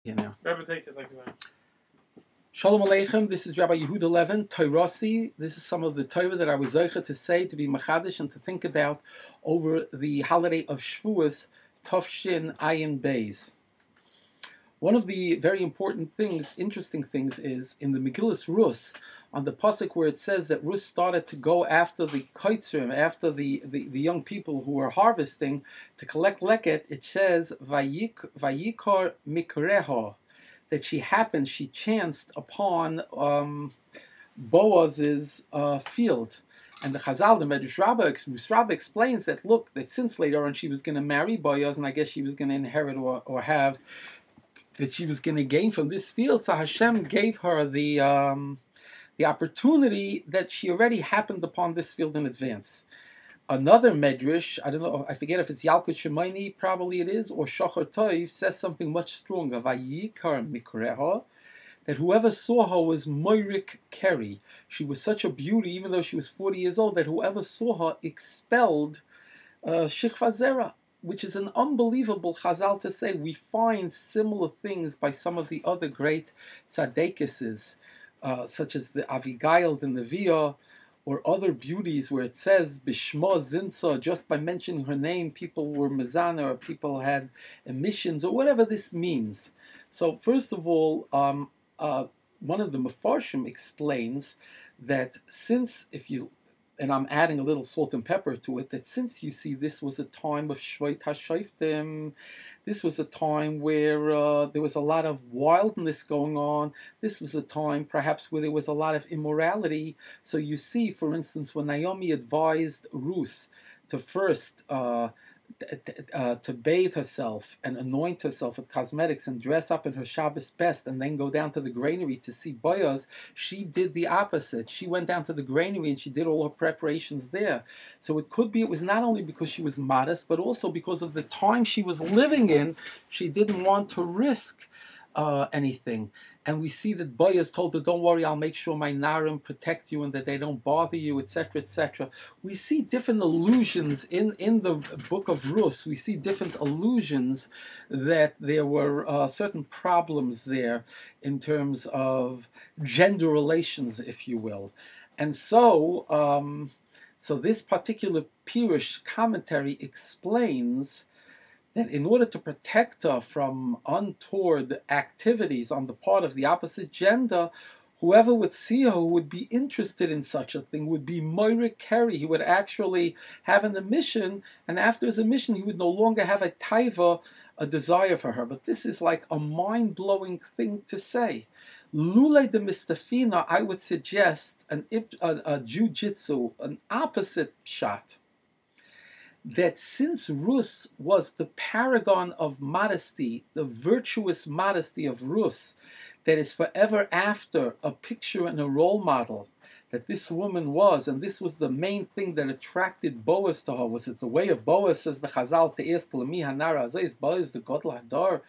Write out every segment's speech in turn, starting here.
you know. Rabbi, take it like that. Shalom Aleichem, this is Rabbi Yehuda Levin, Torah. This is some of the Torah that I was zeicha to say, to be machadish, and to think about over the holiday of Shavuos, Tofshin Ayin Beis. One of the very important things, interesting things, is in the Megillas Rus, on the pasuk where it says that Rus started to go after the koitzrim, after the young people who were harvesting, to collect leket, it says, Vayikor mikreho, that she chanced upon Boaz's field. And the Chazal, the Medrash Rabbah explains that, look, that since later on she was going to marry Boaz, and I guess she was going to inherit or have, that she was going to gain from this field, so Hashem gave her the opportunity that she already happened upon this field in advance. Another medrash, I don't know, I forget if it's Yalkut Shemaini, probably it is, or Shachar Toiv, says something much stronger. Vayikar mikreha, that whoever saw her was Moirik Keri. She was such a beauty, even though she was 40 years old, that whoever saw her expelled Shichva Zera, which is an unbelievable chazal to say. We find similar things by some of the other great tzaddikises, such as the Avigail, the Neviah, or other beauties where it says Bishma Zinsa, just by mentioning her name, people were mezana, or people had emissions, or whatever this means. So first of all, one of the Mefarshim explains that since, and I'm adding a little salt and pepper to it, that since you see this was a time of Shveit HaShoiftim, this was a time where there was a lot of wildness going on, this was a time perhaps where there was a lot of immorality. So you see, for instance, when Naomi advised Ruth to first to bathe herself and anoint herself with cosmetics and dress up in her Shabbos best and then go down to the granary to see Boaz, she did the opposite. She went down to the granary and she did all her preparations there. So it could be it was not only because she was modest, but also because of the time she was living in, she didn't want to risk anything. And we see that Boaz told her, don't worry, I'll make sure my Narim protect you and that they don't bother you, etc., etc. We see different allusions in the book of Rus. We see different allusions that there were certain problems there in terms of gender relations, if you will. And so, so this particular Pirush commentary explains that in order to protect her from untoward activities on the part of the opposite gender, whoever would see her who would be interested in such a thing would be Moirik Keri. He would actually have an emission, and after his emission, he would no longer have a taiva, a desire for her. But this is like a mind-blowing thing to say. Lule de Mistafina, I would suggest a jiu-jitsu, an opposite shot. That since Rus was the paragon of modesty, the virtuous modesty of Rus, that is forever after a picture and a role model, that this woman was, and this was the main thing that attracted Boaz to her. Was it the way of Boaz, says the Chazal, to ask Lemi Hanara Azais, Boaz the Godel Hadar?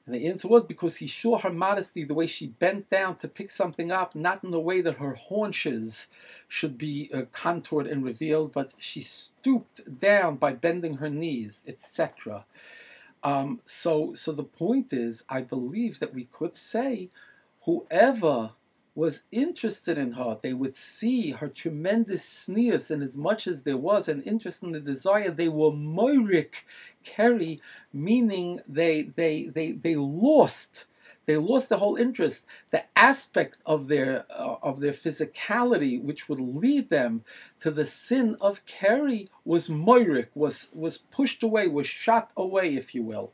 And the answer was because he saw her modesty, the way she bent down to pick something up, not in the way that her haunches should be contoured and revealed, but she stooped down by bending her knees, etc. So the point is, I believe that we could say, whoever was interested in her, they would see her tremendous sneers, and as much as there was an interest and a desire, they were moirik Keri, meaning they lost the whole interest. The aspect of their physicality, which would lead them to the sin of Keri, was moirik, was pushed away, was shot away, if you will.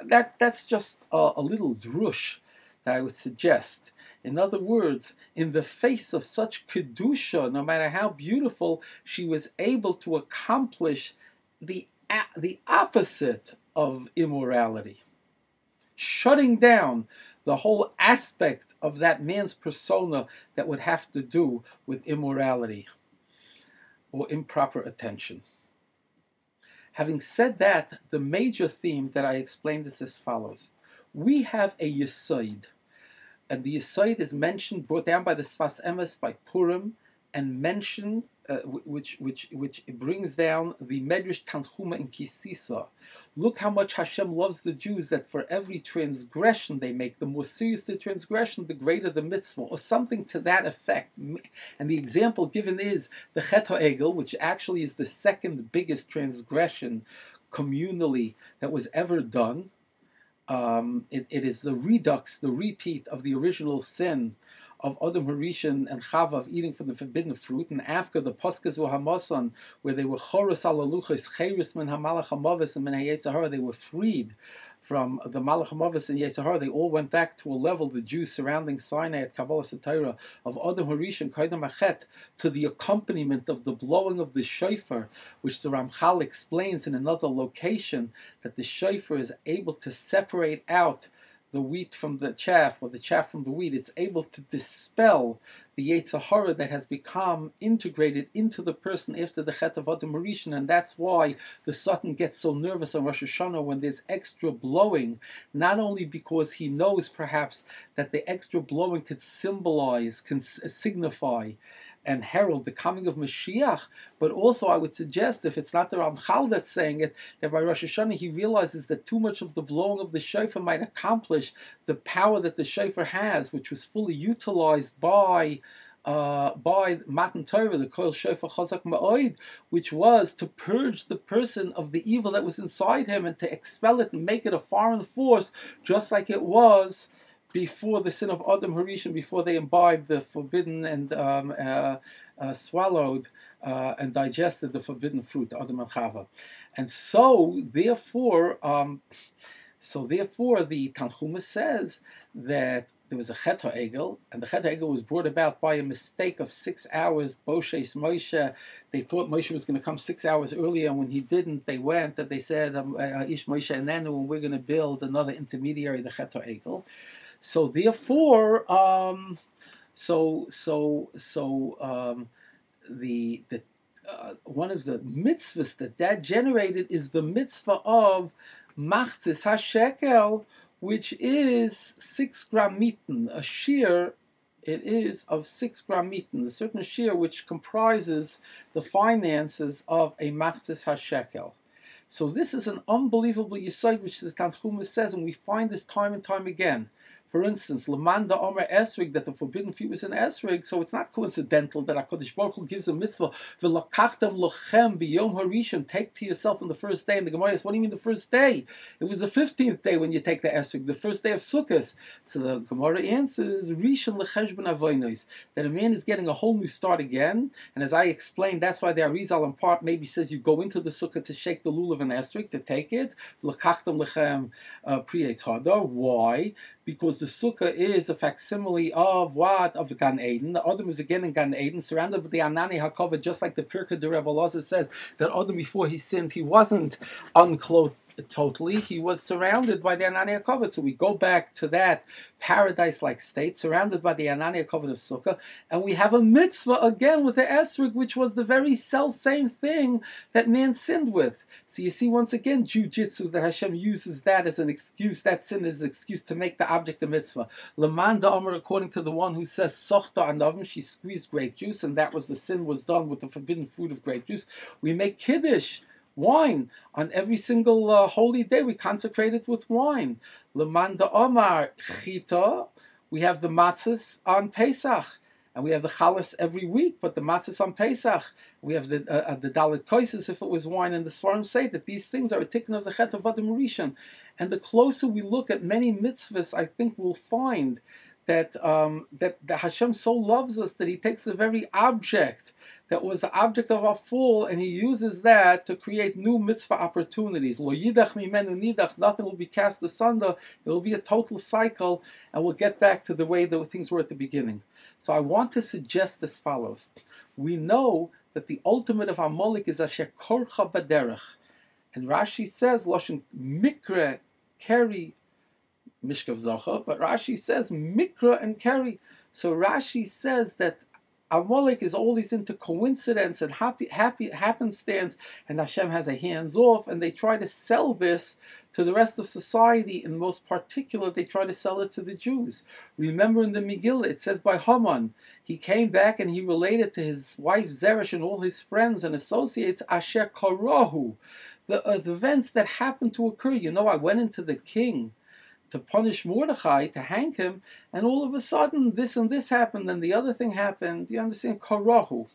That's just a little drush that I would suggest. In other words, in the face of such kedusha, no matter how beautiful, she was able to accomplish the opposite of immorality, shutting down the whole aspect of that man's persona that would have to do with immorality or improper attention. Having said that, the major theme that I explained is as follows. We have a Yesod, and the Yesod is mentioned, brought down by the Sfas Emes by Purim, and mentioned which brings down the Medrash Tanchuma in Kisisa. Look how much Hashem loves the Jews, that for every transgression they make, the more serious the transgression, the greater the mitzvah, or something to that effect. And the example given is the Chet HaEgel, which actually is the second biggest transgression communally that was ever done. It is the redux, the repeat of the original sin of Adam Harishon and Chava of eating from the forbidden fruit, and after the Paskas Hamasan, where they were Choros Alaluchas, Cheris min Hamalach Hamavis and min Hayetzahara, they were freed from the Malach Hamavis and Yetzahara. They all went back to a level, the Jews surrounding Sinai at Kabbalah Satira, of Adam Harishon, Kaidam Achet, to the accompaniment of the blowing of the shofar, which the Ramchal explains in another location, that the shofar is able to separate out the wheat from the chaff, or the chaff from the wheat. It's able to dispel the Yetzer Hara that has become integrated into the person after the Chet of Adam Harishon, and that's why the Satan gets so nervous on Rosh Hashanah when there's extra blowing, not only because he knows perhaps that the extra blowing could symbolize, can signify, and herald the coming of Mashiach, but also I would suggest, if it's not the Ramchal that's saying it, that by Rosh Hashanah he realizes that too much of the blowing of the shofar might accomplish the power that the shofar has, which was fully utilized by Matan Torah, the Kol Shofar Chazak Ma'od, which was to purge the person of the evil that was inside him and to expel it and make it a foreign force, just like it was before the sin of Adam Harishon, before they imbibed the forbidden and swallowed and digested the forbidden fruit, Adam and Chava. And so therefore the Tanchuma says that there was a Chet HaEgel, and the Chet HaEgel was brought about by a mistake of 6 hours. Boshes Moshe, they thought Moshe was going to come 6 hours earlier, and when he didn't, they went and they said, Ish Moshe and Nanu, and we're going to build another intermediary, the Chet HaEgel. So therefore, the one of the mitzvahs that generated is the mitzvah of Machzis HaShekel, which is 6 gram mitten, a shear. It is of 6 gram mitten, a certain shear which comprises the finances of a Machzis HaShekel. So this is an unbelievable yesod which the Tanchuma says, and we find this time and time again. For instance, Lamanda Omer Esrig, that the forbidden fruit was in Esrig, so it's not coincidental that HaKadosh Baruch Hu gives a mitzvah, V'lakachtem lochem b'yom harishon, take to yourself on the first day. And the Gemara says, what do you mean the first day? It was the 15th day when you take the Esrig, the first day of Sukkot. So the Gemara answers, Rishon lecheshbon avonos, that a man is getting a whole new start again. And as I explained, that's why the Arizal in part maybe says you go into the Sukkah to shake the lulav and Esrig, to take it. V'lakachtem lechem priyet hadar. Why? Because the sukkah is a facsimile of what? Of Gan Eden. The Adam is again in Gan Eden, surrounded with the Anani HaKavod, just like the Pirkei de Rebbe Elazar says, that Adam before he sinned, he wasn't unclothed totally, he was surrounded by the Anani HaKavod. So we go back to that paradise-like state, surrounded by the Anani HaKavod of Sukkah, and we have a mitzvah again with the Esrig, which was the very self-same thing that man sinned with. So you see, once again, jujitsu, that Hashem uses that as an excuse, that sin as an excuse to make the object a mitzvah. Laman da'amar, according to the one who says, sochta anavim, she squeezed grape juice, and that was the sin was done with the forbidden fruit of grape juice. We make kiddush, wine, on every single holy day. We consecrate it with wine. Laman da'amar chita, we have the matzahs on Pesach. And we have the chalas every week, but the matzahs on Pesach. We have the dalit koises if it was wine, and the Svarim say that these things are a tikkun of the chet of Adam Rishon. And the closer we look at many mitzvahs, I think we'll find that that Hashem so loves us that He takes the very object that was the object of our fall, and He uses that to create new mitzvah opportunities. Lo yidach mimenu nidach, nothing will be cast asunder. It will be a total cycle, and we'll get back to the way that things were at the beginning. So I want to suggest as follows. We know that the ultimate of Amalek is Asher Korcha Baderech. And Rashi says, Lashon Mikra, Keri, Mishkav Zocha, but Rashi says Mikra and Keri. So Rashi says that Amalek is always into coincidence and happenstance, and Hashem has a hands off, and they try to sell this to the rest of society. In most particular, they try to sell it to the Jews. Remember in the Megillah, it says by Haman, he came back and he related to his wife Zeresh and all his friends and associates, Asher Karahu, the events that happened to occur. I went into the king to punish Mordechai, to hang him, and all of a sudden this and this happened, and the other thing happened. You understand? Karahu.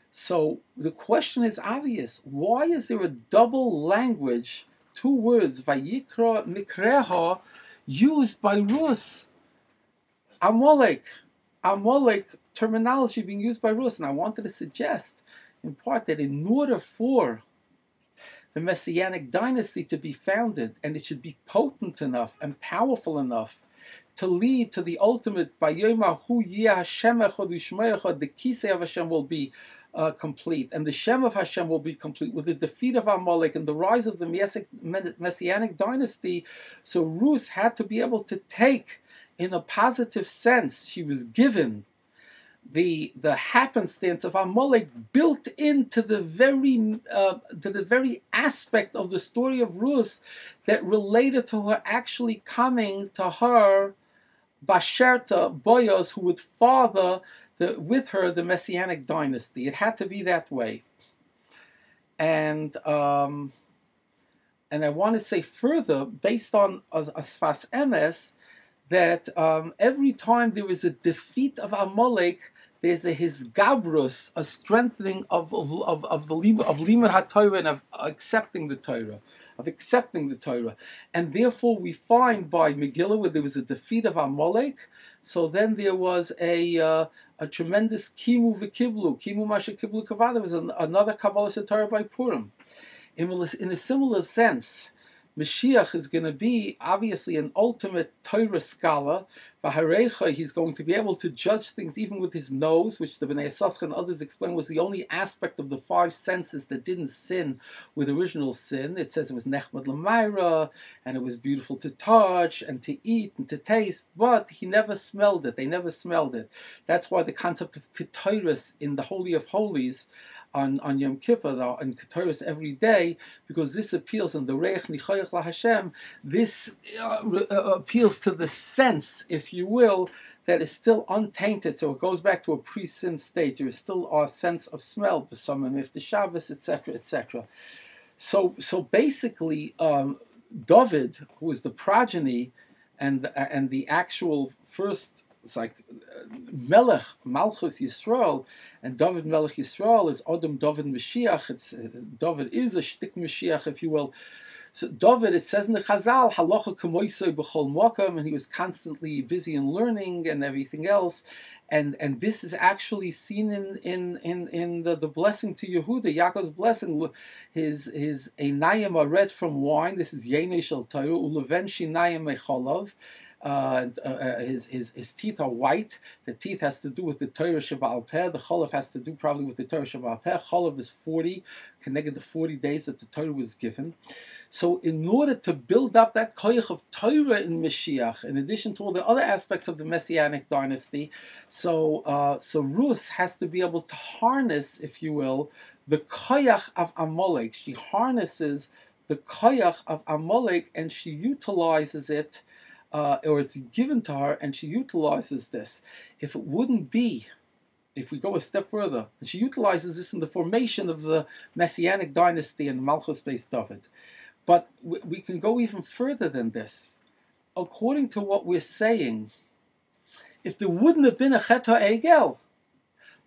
So the question is obvious. Why is there a double language, two words, Vayikra Mikreha, used by Rus? Amalek terminology being used by Rus. And I wanted to suggest, in part, that in order for the Messianic dynasty to be founded, and it should be potent enough and powerful enough to lead to the ultimate, the Kisei of Hashem will be complete, and the Shem of Hashem will be complete with the defeat of Amalek and the rise of the Messianic dynasty. So Rus had to be able to take, in a positive sense, she was given the happenstance of Amalek built into the very aspect of the story of Rus that related to her actually coming to her Basherta Boyos, who would father with her the Messianic dynasty. It had to be that way. And I want to say further, based on Asfas Emes, that every time there is a defeat of Amalek, there's a hisgabrus, a strengthening of limud HaTorah and of accepting the Torah, and therefore we find by Megillah where there was a defeat of Amalek, so then there was a tremendous kimu masha kiblu kavada. There was another Kabbalah Torah by Purim. In a similar sense, Mashiach is going to be obviously an ultimate Torah scholar. V'harecha, he's going to be able to judge things even with his nose, which the Bnei Yissaschar and others explain was the only aspect of the five senses that didn't sin with original sin. It says it was nechmad l'mayra, and it was beautiful to touch and to eat and to taste, but he never smelled it. They never smelled it. That's why the concept of ketores in the Holy of Holies on Yom Kippur, and Ketores every day, because this appeals, and the Reich Nichoyach LaHashem, this appeals to the sense, if you will, that is still untainted. So it goes back to a pre-sin state. There is still a sense of smell, the Samim, if the Shabbos, etc., etc. So basically, David, who is the progeny and the actual first, it's like Melech Malchus Yisrael, and David Melech Yisrael is Adam David Mashiach. David is a shtik Mashiach, if you will. So David, it says in the Chazal, Halacha Kamoisei B'chol Makam, and he was constantly busy in learning and everything else. And this is actually seen in the blessing to Yehuda, Yaakov's blessing. His Einayim are red from wine. This is Yenei Shel Torah. Uleven Shinayim Mecholav. His teeth are white. The teeth has to do with the Torah Sheba'al Peh. The Cholav has to do probably with the Torah Sheba'al Peh. Cholav is 40, connected to 40 days that the Torah was given. So in order to build up that koyach of Torah in Mashiach, in addition to all the other aspects of the Messianic dynasty, so Rus has to be able to harness, if you will, the koyach of Amalek. She harnesses the koyach of Amalek and she utilizes it, or it's given to her, and she utilizes this. If it wouldn't be, if we go a step further, and she utilizes this in the formation of the Messianic dynasty and Malchus-based David. But we can go even further than this. According to what we're saying, if there wouldn't have been a Chet HaEgel,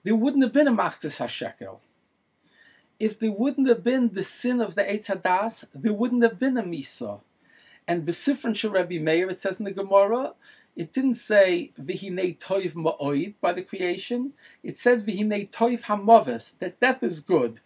there wouldn't have been a Machzis HaShekel. If there wouldn't have been the sin of the Eitz Hadas, there wouldn't have been a Misa. And B'Sifron Shel Rebbe Meir, it says in the Gemara, it didn't say V'hinei Toiv Ma'oid by the creation. It said V'hinei Toiv Hamaves, that death is good.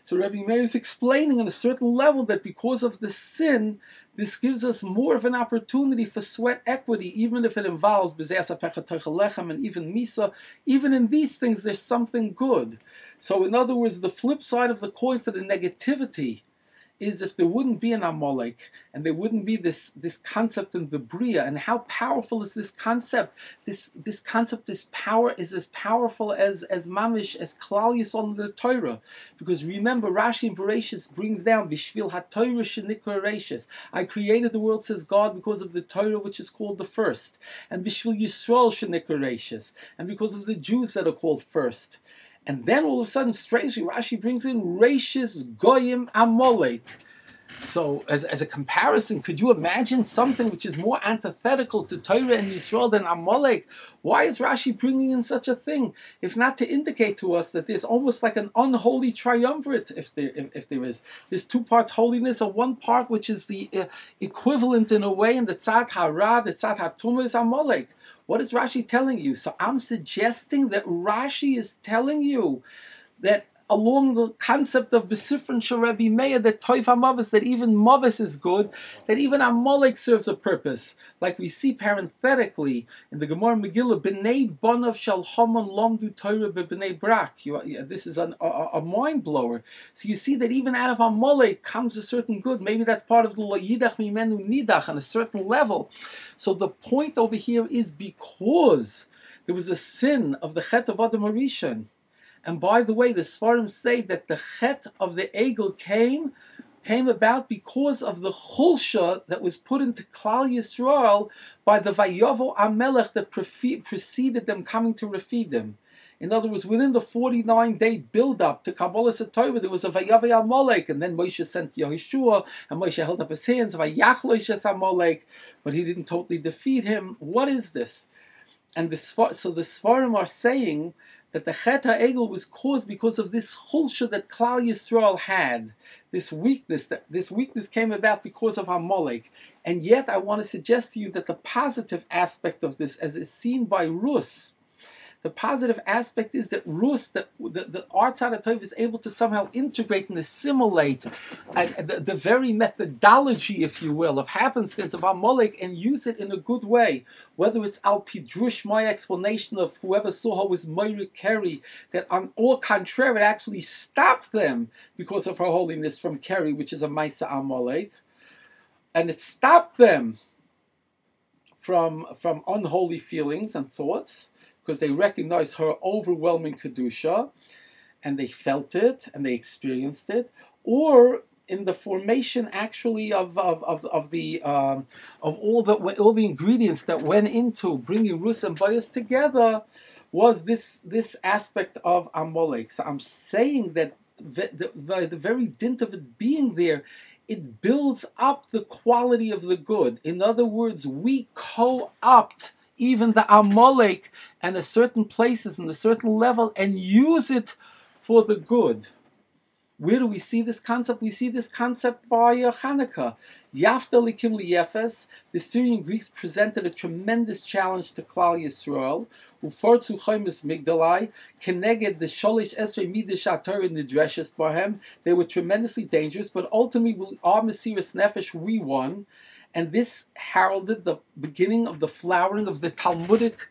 So Rebbe Meir is explaining on a certain level that because of the sin, this gives us more of an opportunity for sweat equity, even if it involves B'Zeas HaPecha Toichel Lechem and even Misa. Even in these things, there's something good. So in other words, the flip side of the coin for the negativity is if there wouldn't be an Amalek and there wouldn't be this concept in the Bria. And how powerful is this concept? This concept, this power is as powerful as Mamish, as Klal Yisrael in the Torah. Because remember, Rashi in Bereshis brings down Vishvil HaTorah Shenikra Reishis. I created the world, says God, because of the Torah, which is called the first. And Vishvil Yisrael Shenikra Reishis. And because of the Jews that are called first. And then all of a sudden, strangely, Rashi brings in Reishis Goyim Amalek. So, as a comparison, could you imagine something which is more antithetical to Torah and Yisrael than Amalek? Why is Rashi bringing in such a thing, if not to indicate to us that there's almost like an unholy triumvirate? If there is, there's two parts holiness, and one part which is the equivalent in a way, in the Tzad Hara, the Tzad Hatumah is Amalek. What is Rashi telling you? So I'm suggesting that Rashi is telling you that along the concept of B'Sifrin Shel Rebbe Meir, that Toif HaMavis, that even Mavis is good, that even Amalek serves a purpose. Like we see parenthetically in the Gemara Megillah, B'nei Bonav Shel Haman Lomdu Torah B'nei Brak. This is a mind blower. So you see that even out of Amalek comes a certain good. Maybe that's part of the Lo Yidach Mimenu Nidach on a certain level. So the point over here is because there was a sin of the Chet of Adam Harishon. And by the way, the Sfarim say that the Chet of the Egel came about because of the Chulsha that was put into Klal Yisrael by the Vayovo Amelech that preceded them coming to refeed them. In other words, within the 49-day build-up to Kabbalah Torah, there was a Vayave Amalek, and then Moshe sent Yehoshua, and Moshe held up his hands, Vayachloishes Amalek, but he didn't totally defeat him. What is this? And so the Sfarim are saying that the Chet HaEgel was caused because of this chulsha that Klal Yisrael had, this weakness. That this weakness came about because of Amalek. And yet I want to suggest to you that the positive aspect of this, as is seen by Rus, the positive aspect is that Rus, that the Art Tov is able to somehow integrate and assimilate the very methodology, if you will, of happenstance of Amalek and use it in a good way. Whether it's Al Pidrush, my explanation of whoever saw her was Moira Kerry, that on au contraire, it actually stopped them because of her holiness from Kerry, which is a Maisa Amalek, and it stopped them from unholy feelings and thoughts, because they recognized her overwhelming Kedusha, and they felt it, and they experienced it, or in the formation actually of all the ingredients that went into bringing Rus and Bayas together, was this aspect of Amalek. So I'm saying that the very dint of it being there, it builds up the quality of the good. In other words, we co-opt even the Amalek and a certain places and a certain level and use it for the good. Where do we see this concept? We see this concept by Hanukkah. Yafta likim liyefes, the Syrian Greeks presented a tremendous challenge to Klal Yisrael. Ufortzu chaymis migdalai, keneged the sholish esrei midish ator nidreshes bahem. They were tremendously dangerous, but ultimately our Mesiras Nefesh, we won. And this heralded the beginning of the flowering of the Talmudic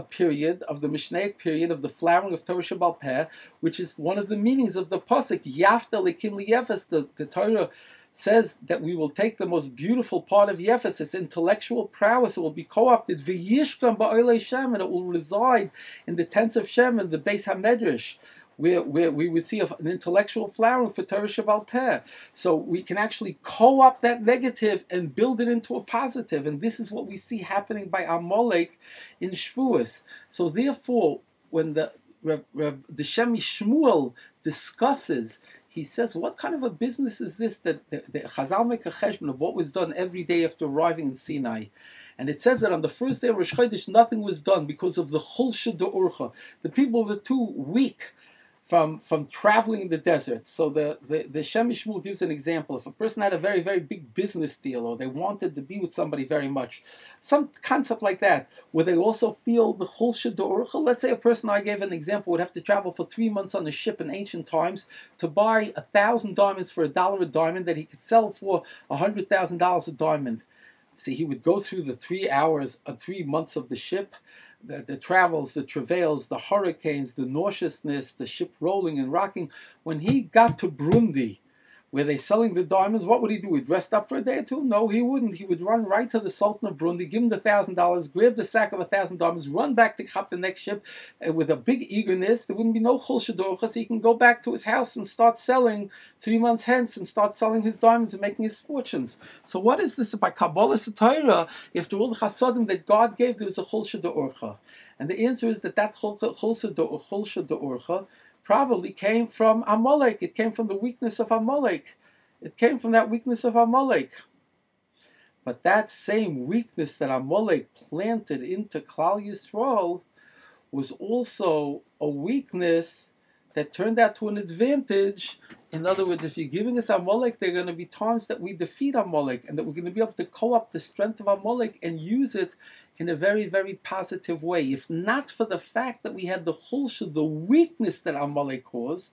period, of the Mishnaic period, of the flowering of Torah Shebal Peh, which is one of the meanings of the pasuk Yafta lekim liyefes. The Torah says that we will take the most beautiful part of Yefes, its intellectual prowess. It will be co-opted v'yishkam ba'olei Shem, and it will reside in the tents of Shem and the Beis HaMedrash, where we would see an intellectual flowering for Torah Shebal Peh. So we can actually co-opt that negative and build it into a positive. And this is what we see happening by Amalek in Shavuos. So therefore, when the Shemi Shmuel discusses, he says, what kind of a business is this that the Chazal make a cheshbon of what was done every day after arriving in Sinai? And it says that on the first day of Rosh Chodesh, nothing was done because of the chulsha de'urcha. The people were too weak from traveling in the desert. So the Shem Shmuel gives an example. If a person had a very, very big business deal, or they wanted to be with somebody very much, some concept like that, where they also feel the chulsha de'urcha. Let's say a person, I gave an example, would have to travel for 3 months on a ship in ancient times to buy 1,000 diamonds for $1 a diamond that he could sell for $100,000 a diamond. So he would go through the 3 months of the ship, the travels, the travails, the hurricanes, the nauseousness, the ship rolling and rocking. When he got to Burundi, where they're selling the diamonds, what would he do? He'd rest up for a day or two? No, he wouldn't. He would run right to the Sultan of Brunei, give him the $1,000, grab the sack of 1,000 diamonds, run back to Kap the next ship with a big eagerness. There wouldn't be no chul shadorcha, so he can go back to his house and start selling 3 months hence and start selling his diamonds and making his fortunes. So what is this by Kabbalah Torah? After all the chasadim that God gave, there was a chul shadorcha. And the answer is that chul shadorcha probably came from Amalek. It came from the weakness of Amalek. It came from that weakness of Amalek. But that same weakness that Amalek planted into Klal Yisrael was also a weakness that turned out to an advantage. In other words, if you're giving us Amalek, there are going to be times that we defeat Amalek and that we're going to be able to co-opt the strength of Amalek and use it in a very, very positive way. If not for the fact that we had the chulsha, the weakness that Amalek caused,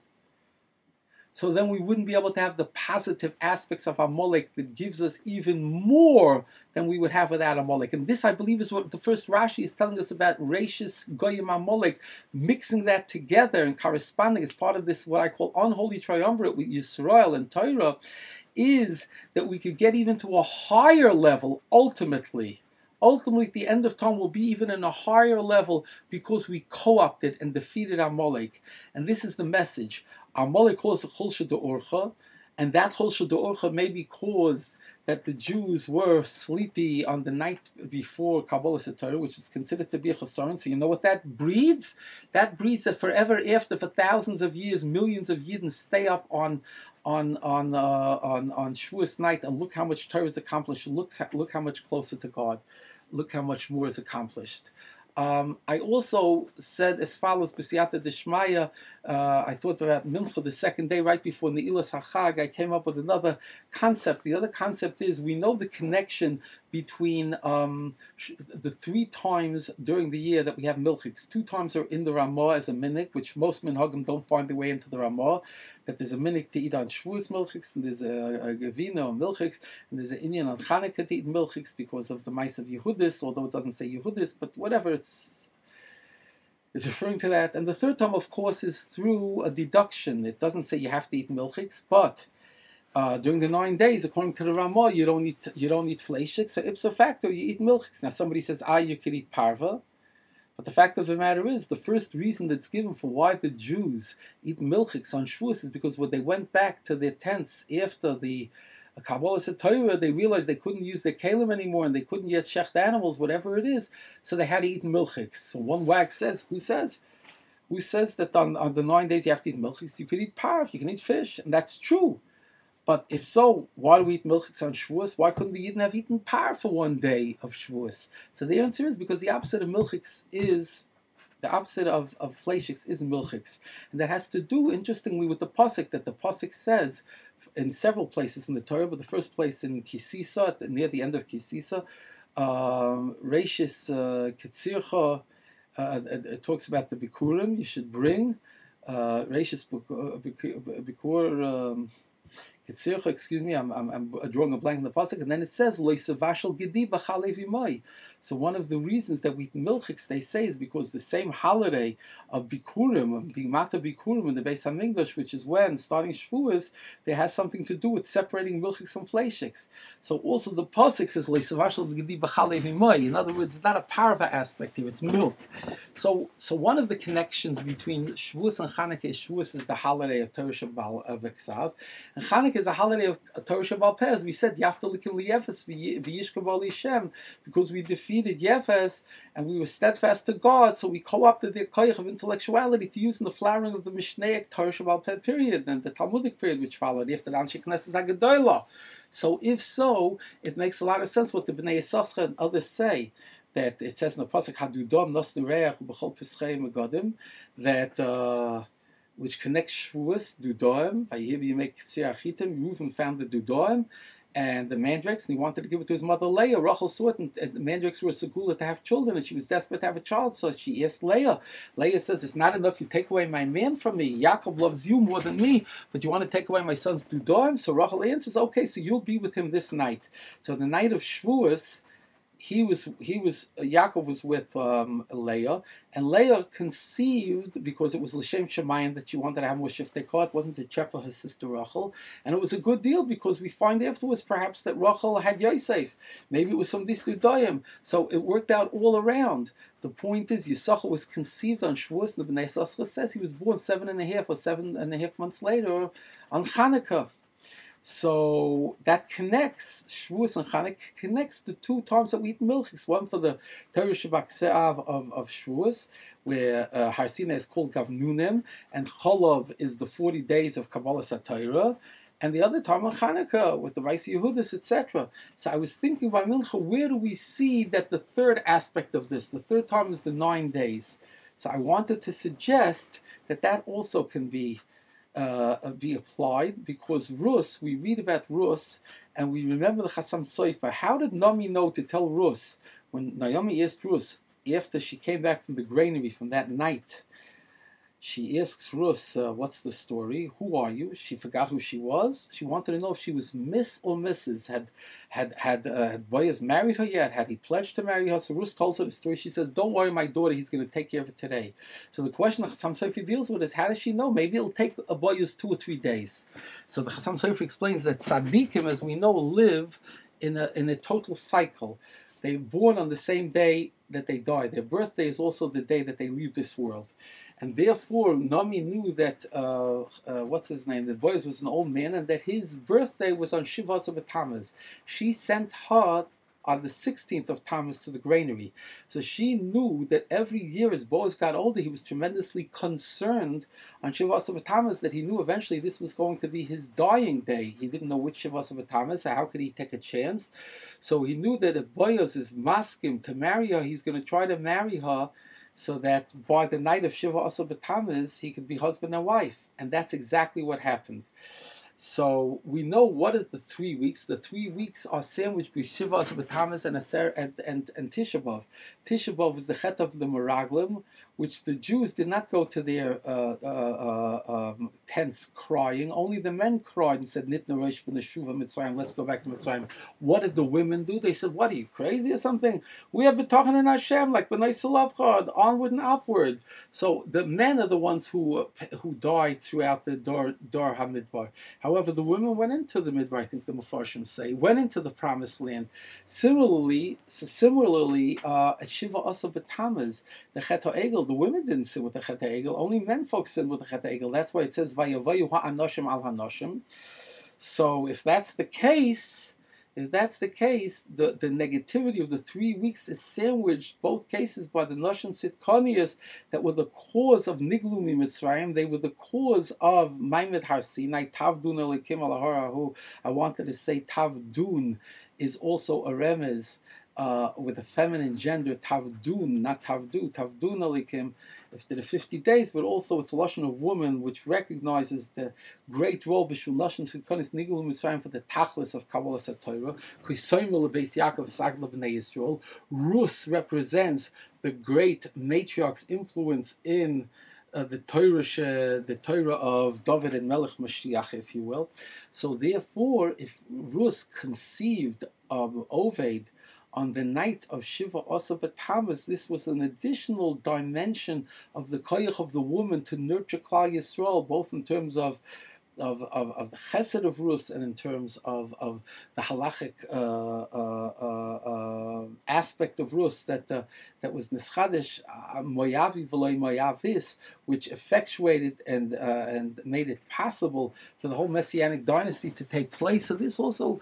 so then we wouldn't be able to have the positive aspects of Amalek that gives us even more than we would have without Amalek. And this, I believe, is what the first Rashi is telling us about Reishis Goyim Amalek, mixing that together and corresponding as part of this, what I call unholy triumvirate with Yisrael and Torah, is that we could get even to a higher level ultimately. Ultimately, at the end of time, we'll be even in a higher level because we co-opted and defeated Amalek. And this is the message. Amalek caused a chulsha de'orcha, and that chulsha de'orcha maybe caused that the Jews were sleepy on the night before Kabbalah Torah, which is considered to be a chesaron. So you know what that breeds? That breeds that forever after, for thousands of years, millions of Yidden stay up on Shavuos night and look how much Torah is accomplished. Look how much closer to God. Look how much more is accomplished. I also said as follows, B'siyata Deshmaya, I thought about Mincha the second day, right before Ne'ilas HaChag, I came up with another concept. The other concept is, we know the connection between the 3 times during the year that we have milchiks. 2 times are in the Ramah as a minik, which most minhagim don't find their way into the Ramah, that there's a minik to eat on Shavuos milchiks, and there's a Gevina on milchiks, and there's an Inyan on Chanukah to eat milchiks because of the mice of Yehudis, although it doesn't say Yehudis, but whatever, it's referring to that. And the 3rd time, of course, is through a deduction. It doesn't say you have to eat milchiks, but during the 9 days, according to the Ramah, you don't eat fleishik, so ipso facto you eat milchiks. Now somebody says, you could eat parva, but the fact of the matter is, the first reason that's given for why the Jews eat milchiks on Shavuos is because when they went back to their tents after the Kabbalah Torah, they realized they couldn't use their kalim anymore and they couldn't yet shecht animals, whatever it is, so they had to eat milchiks. So one wag says, who says that on the 9 days you have to eat milchiks? You could eat parv, you can eat fish, and that's true. But if so, why do we eat milchiks on Shavuos? Why couldn't the Yidden have eaten par for 1 day of Shavuos? So the answer is because the opposite of milchiks is, the opposite of fleishiks is milchiks. And that has to do, interestingly, with the pasuk, that the pasuk says in several places in the Torah, but the first place in Kisisa, near the end of Kisisa, Reishis Ketzircha, it talks about the Bikurim you should bring, Reishis Bikur, excuse me, I'm drawing a blank in the pasuk, and then it says loisavashal gedi b'chalev imai. So one of the reasons that we eat milchiks, they say, is because the same holiday of Bikurim, of Bimata Bikurim in the Beis Hamikdash, which is when starting Shavuos, there has something to do with separating milchiks from fleishiks. So also the pasuk says loisavashal gedi b'chalev imai. In other words, it's not a parva aspect here; it's milk. So one of the connections between Shavuos and Chanukah is Shavuos is the holiday of Torah Shabbat of Eksav, and Chanukah is a holiday of Torah Shabbat Peh. As we said, Yaftalikim liyefes v'yishkav Shem, because we defeated Yefes and we were steadfast to God, so we co-opted the koyach of intellectuality to use in the flowering of the Mishnaic Torah Shabbat Peh period and the Talmudic period which followed after the Anshe Knesset Hagadolah. So if so, it makes a lot of sense what the Bnei Yisachar and others say, that it says in the pasuk Hadudom Nos Nureach Ubechol Pischei Megadim, that which connects Shavuos, Dudoim, Vayiv you make Tzir Achitim. Reuven found the Dudoim and the mandrakes, and he wanted to give it to his mother Leah. Rachel saw it, and the mandrakes were a segula to have children, and she was desperate to have a child, so she asked Leah. Leah says, it's not enough you take away my man from me. Yaakov loves you more than me, but you want to take away my son's Dudoim? So Rachel answers, okay, so you'll be with him this night. So the night of Shavuos, Yaakov was with Leah, and Leah conceived because it was l'shem shemayim that she wanted to have more shiftei. It wasn't to check for her sister Rachel, and it was a good deal because we find afterwards perhaps that Rachel had Yosef. Maybe it was from this Lidayim, so it worked out all around. The point is, Yisachar was conceived on Shavuos, and the Bnei Yisachar says he was born 7.5 months later on Chanukah. So that connects, Shavuos and Chanukah connects the two times that we eat milchiks. One for the Torah Shabbat Se'av of Shavuos, where Har Sinai is called Gavnunim, and Cholov is the 40 days of Kabbalah Satira, and the other time on Chanukah with the Rice Yehudis, etc. So I was thinking by Mincha, where do we see that the third aspect of this, the third time is the 9 days. So I wanted to suggest that that also can be applied, because Rus, we read about Rus, and we remember the Chasam Sofer. How did Naomi know to tell Rus when Naomi asked Rus after she came back from the granary from that night? She asks Rus, "What's the story? Who are you?" She forgot who she was. She wanted to know if she was Miss or Mrs. Had Boaz married her yet? Had he pledged to marry her? So Rus tells her the story. She says, "Don't worry, my daughter. He's going to take care of it today." So the question the Chasam Sofer deals with is, how does she know? Maybe it'll take a Boaz 2 or 3 days. So the Chasam Sofer explains that tzaddikim, as we know, live in a total cycle. They're born on the same day that they die. Their birthday is also the day that they leave this world. And therefore, Nami knew that, what's his name, that Boaz was an old man, and that his birthday was on Shivas of Tammuz. She sent her on the 16th of Tammuz to the granary. So she knew that every year as Boaz got older, he was tremendously concerned on Shivas of Tammuz, that he knew eventually this was going to be his dying day. He didn't know which Shivas of Tammuz, so how could he take a chance? So he knew that if Boaz is maskim to marry her, he's going to try to marry her so that by the night of Shiva Asar B'Tammuz, he could be husband and wife. And that's exactly what happened. So we know what is the 3 weeks. The 3 weeks are sandwiched between Shiva Asar B'Tammuz and Tisha B'Av. Tisha B'Av is the Chet of the Meraglim, which the Jews did not go to their tents crying. Only the men cried and said, Nitna Rosh for the Shuva Mitzrayim, let's go back to Mitzrayim. What did the women do? They said, what, are you crazy or something? We have been talking in Hashem, like B'nai Salavchad, onward and upward. So the men are the ones who died throughout the Dor HaMidbar. However, the women went into the Midbar, I think the Mefarshim say, went into the Promised Land. Similarly, at Shiva Asar B'Tammuz, the Chet HaEgel, the women didn't sin with the Chet HaEgel, only men folks sin with the Chet HaEgel. That's why it says, Vayavayu ha'anoshim al ha'anoshim. So if that's the case, the negativity of the 3 weeks is sandwiched, both cases, by the Noshim Sitkanias that were the cause of Niglumi Mitzrayim. They were the cause of Maimed Har Sinai, Tavdun Elikim Alahorahu. I wanted to say Tavdun is also a remez with a feminine gender, Tavdun, not Tavdu, Tavdun Elikim, after the 50 days, but also it's a lashon of woman, which recognizes the great role B'shul Nashim Sidkonis Nigul Mitzrayim for the Tachlis of Kabbalah Satorah. Kisoimel Beis Yaakov Sagla B'nei Yisrael. Rus represents the great matriarch's influence in the Torah of David and Melech Mashiach, if you will. So therefore, if Rus conceived Oved on the night of Shiva Asar B'Tammuz, this was an additional dimension of the koyach of the woman to nurture Klal Yisrael, both in terms of the chesed of Rus and in terms of the halachic aspect of Rus that was nischadesh moyavi v'loy moyavis, which effectuated and made it possible for the whole messianic dynasty to take place. So this also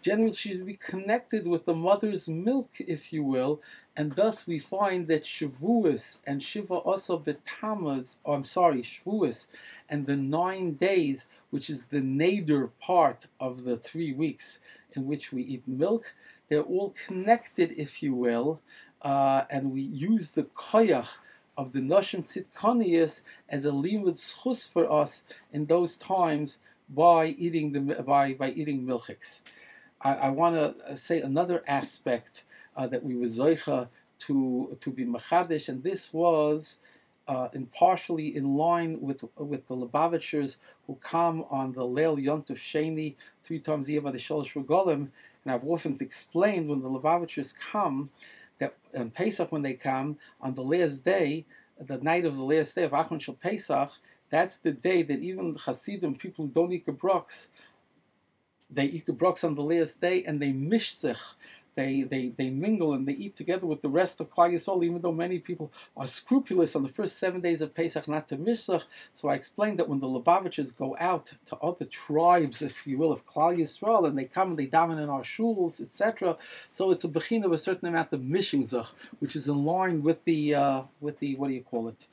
generally should be connected with the mother's milk, if you will. And thus we find that Shavuos and Shiva Asar B'Tammuz, Shavuos and the 9 days, which is the nadir part of the 3 weeks in which we eat milk, they're all connected, if you will, and we use the koyach of the Noshim Tzidkanias as a limud schus for us in those times by eating milchiks. I want to say another aspect that we were zoicha to be machadish, and this was partially in line with the Lubavitchers who come on the Leil Yontif Sheni 3 times a year by the Shalosh Regalim, And I've often explained when the Lubavitchers come, that on Pesach when they come, on the last day, the night of the last day of Achron Shel Pesach, that's the day that even Hasidim, people who don't eat gebroks, they eat gebroks on the last day, and they mishzich. They mingle and they eat together with the rest of Klal Yisrael, even though many people are scrupulous on the first 7 days of Pesach not to mishzach. So I explained that when the Lubavitchers go out to other tribes, if you will, of Klal Yisrael, and they come and they daven in our shuls, etc. So it's a bechin of a certain amount of mishzach, which is in line with the what do you call it,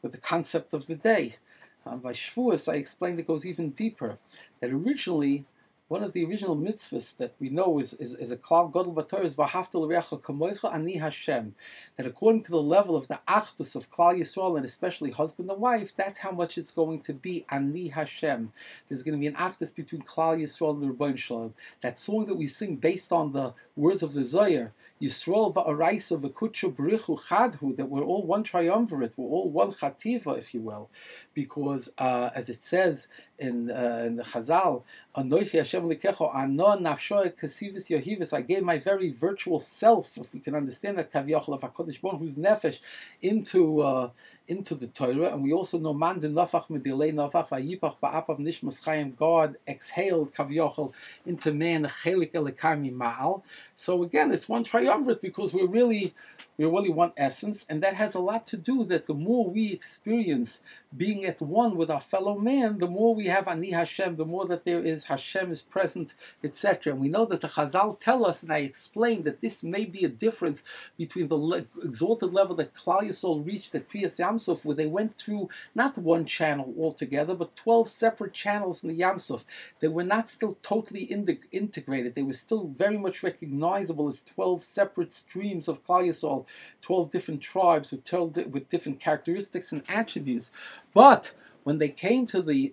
with the concept of the day. By Shavuos, I explained it goes even deeper. That originally, one of the original mitzvahs that we know is a klal gadol b'Torah is v'ahavta l'reacha kamoicha ani Hashem. That according to the level of the achdus of Klal Yisrael, and especially husband and wife, that's how much it's going to be ani Hashem. There's going to be an achdus between Klal Yisrael and the Rebbeinu Shalom. That song that we sing based on the words of the Zohar, Yisrael va'araisa v'kutshu b'richu chadhu, that we're all one triumvirate, we're all one chativa, if you will, because as it says in the Chazal, Anoichi Hashem likecho ano nafshoy kasivis yohivis, I gave my very virtual self, if we can understand that, kaviyachol of HaKadosh Baruch Hu's nefesh into the Torah, and we also know man de nafach medilei nafach vayipach ba'apav nishmas chayim, God exhaled kaviyachol into man chelik elikami ma'al. So again, it's one triumvirate because we're really one essence, and that has a lot to do that the more we experience being at one with our fellow man, the more we have Ani Hashem, the more that there is Hashem is present, etc. And we know that the Chazal tell us, and I explained that this may be a difference between the exalted level that Klal Yisrael reached at Kriyas Yamsuf, where they went through not one channel altogether, but 12 separate channels in the Yamsuf. They were not still totally integrated. They were still very much recognizable as 12 separate streams of Klal Yisrael, 12 different tribes with different characteristics and attributes. But when they came to the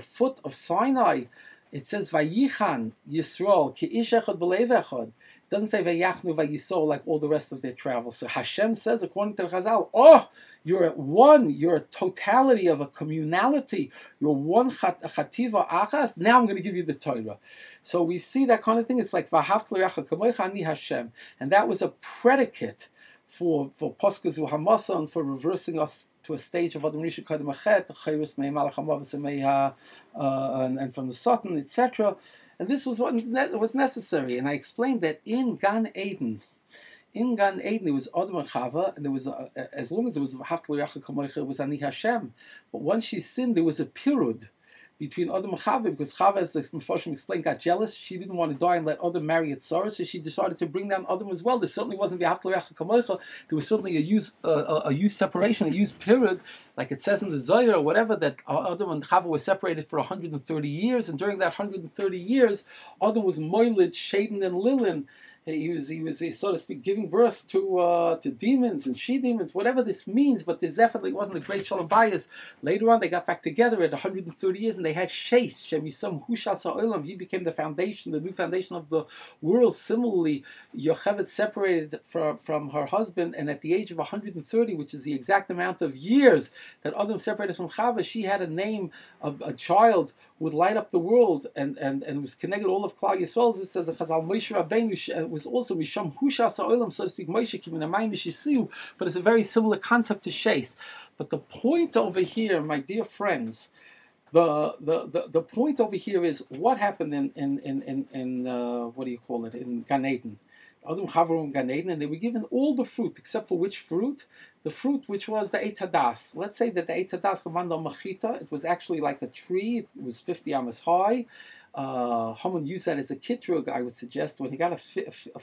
foot of Sinai, it says Vayichan Yisrael ki ish echad b'lev echad. It doesn't say Vayachnu Vayisol like all the rest of their travels. So Hashem says, according to the Chazal, you're at one, you're a totality of a communality, you're one chativa achas, now I'm going to give you the Torah. So we see that kind of thing. It's like V'ahavta l'reacha kamoicha ani Hashem. And that was a predicate for Poskas Uhamasa and for reversing us to a stage of Adam Rishon Kadem Achet, Chayrus Mei Malach HaMav and from the Satan, etc. And this was what was necessary. And I explained that in Gan Eden, there was Adam and Chava, and there was as long as there was V'ahavta l'reacha kamoicha, it was Ani Hashem. But once she sinned, there was a pirud between Adam and Chava, because Chava, as the Mefarshim explained, got jealous. She didn't want to die and let Adam marry at Sarah, so she decided to bring down Adam as well. There certainly wasn't V'ahavta l'reacha kamoicha. There was certainly a use separation, a use period, like it says in the Zohar or whatever, that Adam and Chava were separated for 130 years, and during that 130 years, Adam was moiled, Shaden, and Lilin. He was, so to speak, giving birth to demons and she-demons, whatever this means, but there definitely wasn't a great shalom bayis. Later on, they got back together at 130 years, and they had Sheis, Shem Yisam Hushas HaOlam. He became the foundation, the new foundation of the world. Similarly, Yocheved separated from her husband, and at the age of 130, which is the exact amount of years that Adam separated from Chava, she had a name of a child who would light up the world, and was connected all of Klal Yisrael. It says that Chazal Moshe Rabbeinu was also Misham Hushas HaOlam, so to speak, Moshe Kim Minamayim Mishisiu, but it's a very similar concept to Sheis. But the point over here, my dear friends, the point over here is what happened in what do you call it, in Gan Eden. Adam Chavru in Gan Eden, and they were given all the fruit, except for which fruit? The fruit which was the Eitz Hadas. Let's say that the Eitz Hadas, the Manda Machita, it was actually like a tree. It was 50 amas high. Haman used that as a kitrug, I would suggest. When he got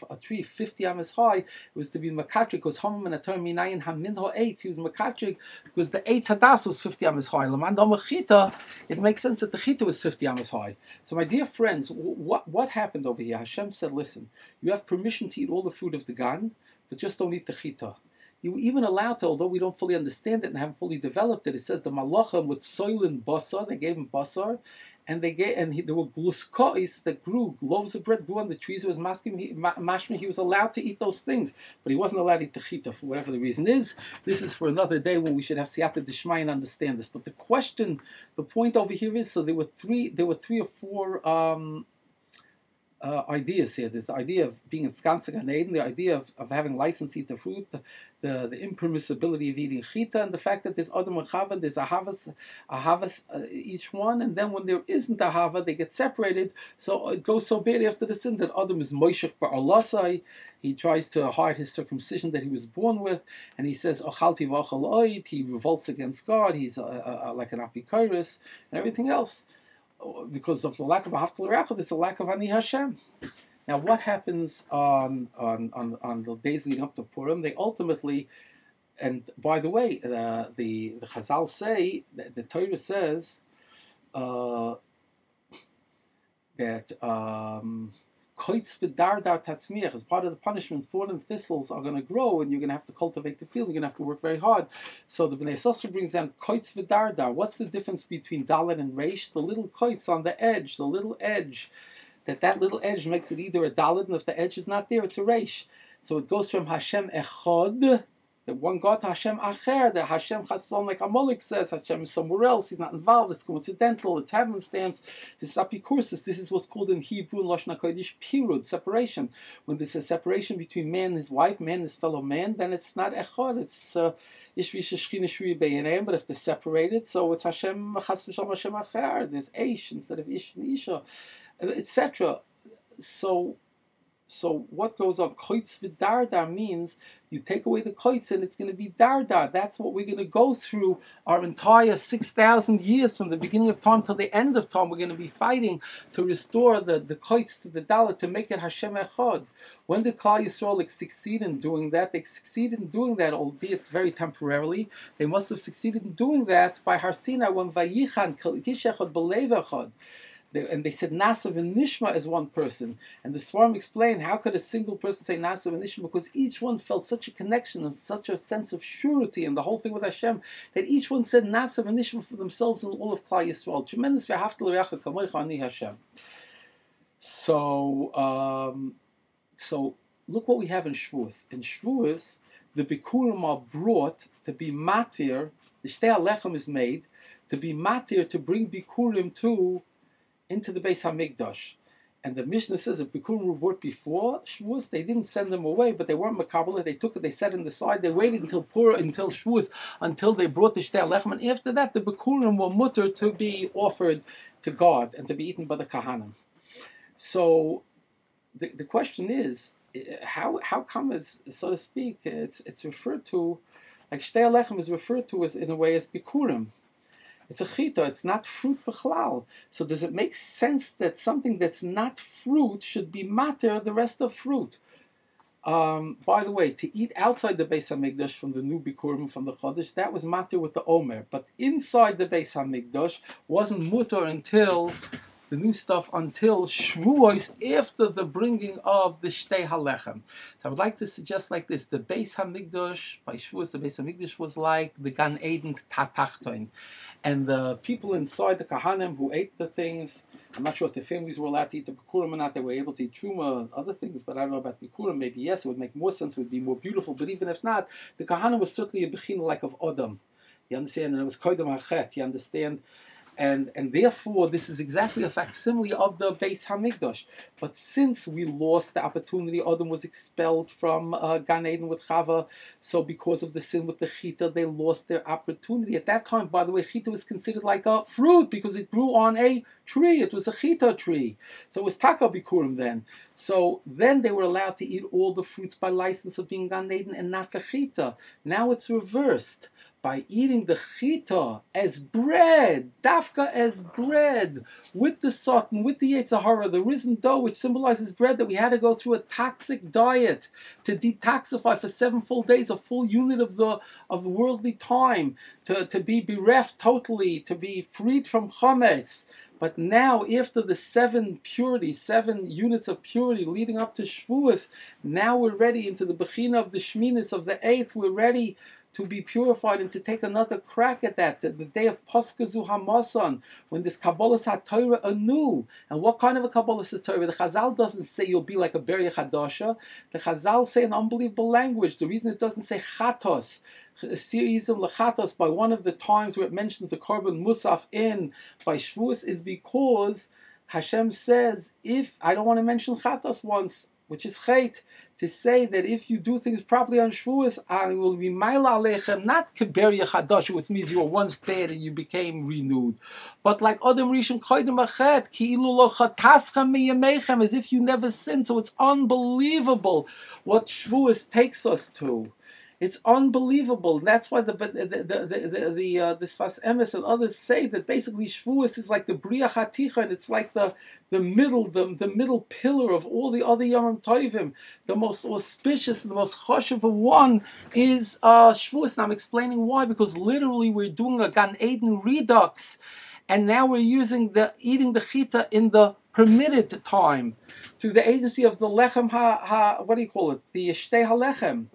a tree 50 amas high, it was to be makatrik, because Haman and Atar Minayin Haminho 8, he was makatrik, because the Eitz Hadas was 50 amas high. Lamanda Machita, it makes sense that the Chita was 50 amas high. So my dear friends, what happened over here? Hashem said, listen, you have permission to eat all the fruit of the Gan, but just don't eat the Chita. You were even allowed to, although we don't fully understand it and haven't fully developed it, it says the malachim with soil and basar, they gave him basar, and there were gluskois that grew, loaves of bread grew on the trees. It was mashma, he was allowed to eat those things, but he wasn't allowed to eat the chita for whatever the reason is. This is for another day when we should have siyata d'shmai and understand this. But the point over here is, so there were three or four ideas here. There's the idea of being in Skansa Gan Eden, the idea of having license to eat the fruit, the impermissibility of eating chita, and the fact that there's Adam and Chava, there's a havas each one, and then when there isn't a hava, they get separated. So it goes so bad after the sin that Adam is moishech ba'alasai. He tries to hide his circumcision that he was born with, and he says, "Ochalti v'achal oid." He revolts against God. He's like an apikoros and everything else. Because of the lack of a haftal rachel, there's a lack of ani Hashem. Now, what happens on the days leading up to Purim? They ultimately, and by the way, the Chazal say the Torah says that koitz v'dardar tatzmiach, as part of the punishment, thorn and thistles are going to grow, and you're going to have to cultivate the field. You're going to have to work very hard. So the Bnei Yissaschar brings down koitz v'dardar. What's the difference between dalet and reish? The little koitz on the edge, the little edge. That little edge makes it either a dalet, and if the edge is not there, it's a reish. So it goes from Hashem echad, the one God, to Hashem acher, the Hashem chasvon, like Amalek says, Hashem is somewhere else, he's not involved, it's coincidental, it's happenstance, this is apikursis, this is what's called in Hebrew, in Lashon HaKodesh, pirud, separation. When there's a separation between man and his wife, man and his fellow man, then it's not echad, it's ishvish shchina shui be'eneim, but if they're separated, so it's Hashem chas v'shalom Hashem acher, there's ish instead of ish and isha, etc. So what goes on? Koitz v'dardar means you take away the koitz and it's going to be dardar. That's what we're going to go through our entire 6,000 years from the beginning of time till the end of time. We're going to be fighting to restore the koitz to the dalet, to make it Hashem echad. When did Klal Yisrael succeed in doing that? They succeeded in doing that, albeit very temporarily. They must have succeeded in doing that by Har Sinai when Vayichan kish echad b'lev echad. And they said Nasav and Nishma as one person. And the Svarim explained, how could a single person say Nasav and Nishma? Because each one felt such a connection and such a sense of surety and the whole thing with Hashem, that each one said Nasav and Nishma for themselves and all of Klal Yisrael. Tremendous v'haftal l'reacha kamoicha ani Hashem. So look what we have in Shavuos. In Shavuos, the Bikurim are brought to be matir, the Shtei HaLechem is made, to be matir, to bring Bikurim into the Beis HaMikdash. And the Mishnah says if Bikurim were brought before Shavuos, they didn't send them away, but they weren't makabel. They took it, they set it on the side, they waited until Shavuos, until they brought the Shtei HaLechem, and after that the Bikurim were mutter to be offered to God and to be eaten by the Kahanim. So the question is, how come it's, so to speak, it's referred to, like Shtei HaLechem is referred to as, in a way, as Bikurim. It's a chita, it's not fruit b'chlal. So does it make sense that something that's not fruit should be mater the rest of fruit? By the way, to eat outside the Beis HaMikdash from the new Bikurim, from the Chodesh, that was mater with the Omer. But inside the Beis HaMikdash wasn't mutter until the new stuff, until Shavuos, after the bringing of the Shtei HaLechem. So I would like to suggest like this: the Beis HaMikdash, by Shavuos, the Beis HaMikdash was like the Gan Eden Tatachton. And the people inside, the Kahanim who ate the things, I'm not sure if their families were allowed to eat the Bikurim or not, they were able to eat Truma, other things, but I don't know about Bikurim, maybe yes, it would make more sense, it would be more beautiful, but even if not, the Kahanim was certainly a Bechina like of Adam. You understand? And it was Koydem HaChet, you understand? And therefore, this is exactly a facsimile of the Beis HaMikdash. But since we lost the opportunity, Adam was expelled from Gan Eden with Chava, so because of the sin with the Chita, they lost their opportunity. At that time, by the way, Chita was considered like a fruit because it grew on a tree. It was a Chita tree. So it was Taka Bikurim then. So then they were allowed to eat all the fruits by license of being Gan Eden and not the Chita. Now it's reversed. By eating the chita as bread, dafka as bread, with the satan, with the Yetzer Hara, the risen dough, which symbolizes bread, that we had to go through a toxic diet to detoxify for 7 full days, a full unit of the worldly time, to be bereft totally, to be freed from chametz. But now, after the 7 purities, 7 units of purity leading up to Shavuos, now we're ready into the Bechina of the Shminis of the 8th, we're ready to be purified and to take another crack at that, the day of Paskazu Hamasan, when this Kabbalas HaTorah anew. And what kind of a Kabbalas HaTorah? The Chazal doesn't say you'll be like a Beria Chadasha. The Chazal say an unbelievable language. The reason it doesn't say Chatos, Siriyizim Lechatos, by one of the times where it mentions the Korban Musaf in by Shavuos, is because Hashem says, if I don't want to mention chatas once, which is chait, to say that if you do things properly on Shavuos, I will be maila alechem, not keberia chadash, which means you were once dead and you became renewed, but like Adam Rishon Koydem Achet, ki ilu lo chataschem miyamechem, as if you never sinned. So it's unbelievable what Shavuos takes us to. It's unbelievable. That's why the Sfas Emes and others say that basically Shavuos is like the Bria Chaticha, and it's like the middle pillar of all the other Yom Tovim. The most auspicious and the most choshev one is Shavuos. And I'm explaining why, because literally we're doing a Gan Eden redux, and now we're eating the chita in the permitted time through the agency of the lechem what do you call it? The shtei halechem.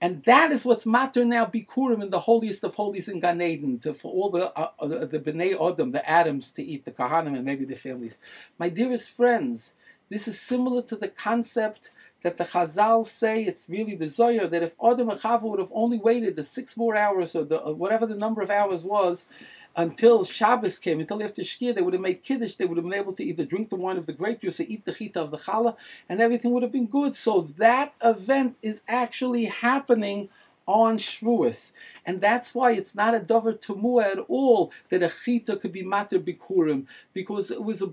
And that is what's matter now, Bikurim, in the holiest of holies in Gan Eden, for all the Bnei Adam, the Adams, to eat, the Kahanim, and maybe the families. My dearest friends, this is similar to the concept that the Chazal say, it's really the Zohar, that if Adam and Chava would have only waited the 6 more hours, or whatever the number of hours was, until Shabbos came, until after Shkia, they would have made Kiddush, they would have been able to either drink the wine of the grape juice or eat the chita of the challah, and everything would have been good. So that event is actually happening on Shavuos. And that's why it's not a davar tamua at all that a chita could be mater bikurim, because it was a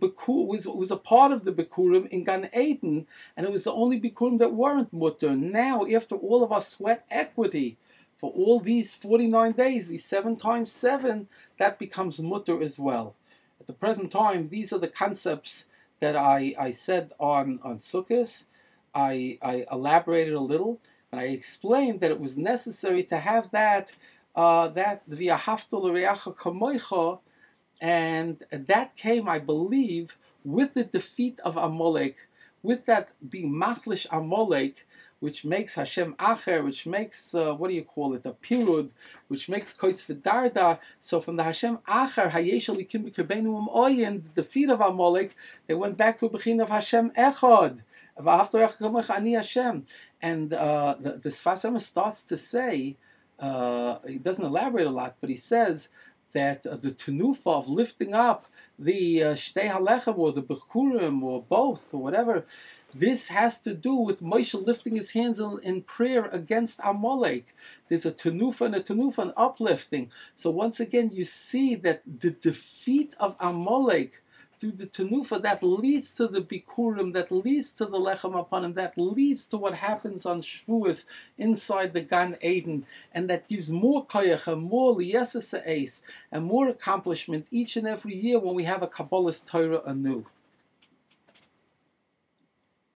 part of the bikurim in Gan Eden, and it was the only bikurim that weren't mutter. Now, after all of our sweat equity, for all these 49 days, these 7 times 7, that becomes mutter as well. At the present time, these are the concepts that I said on Sukkot. I elaborated a little, and I explained that it was necessary to have that v'ahavta l'reacha kamoicha, and that came, I believe, with the defeat of Amalek, with that being machlish Amalek, which makes Hashem Acher, which makes, a Pirud, which makes Koitz V'darda. So from the Hashem Acher, Hayesh Alikim B'Kirbeinu Oyen, the defeat of Amalek, they went back to a Bechin of Hashem Echad, V'ahavta Echad Ani Hashem. And the Sfas Emes starts to say, he doesn't elaborate a lot, but he says that the tenufa of lifting up the Shtei Halechem, or the Bekurim, or both, or whatever, this has to do with Moshe lifting his hands in prayer against Amalek. There's a tenufa and a tenufa, an uplifting. So once again, you see that the defeat of Amalek through the tenufa, that leads to the bikurim, that leads to the lechem apanim, that leads to what happens on Shavuos inside the Gan Eden, and that gives more koyach and more liyeses ha'eis and more accomplishment each and every year when we have a Kabbalah's Torah anew.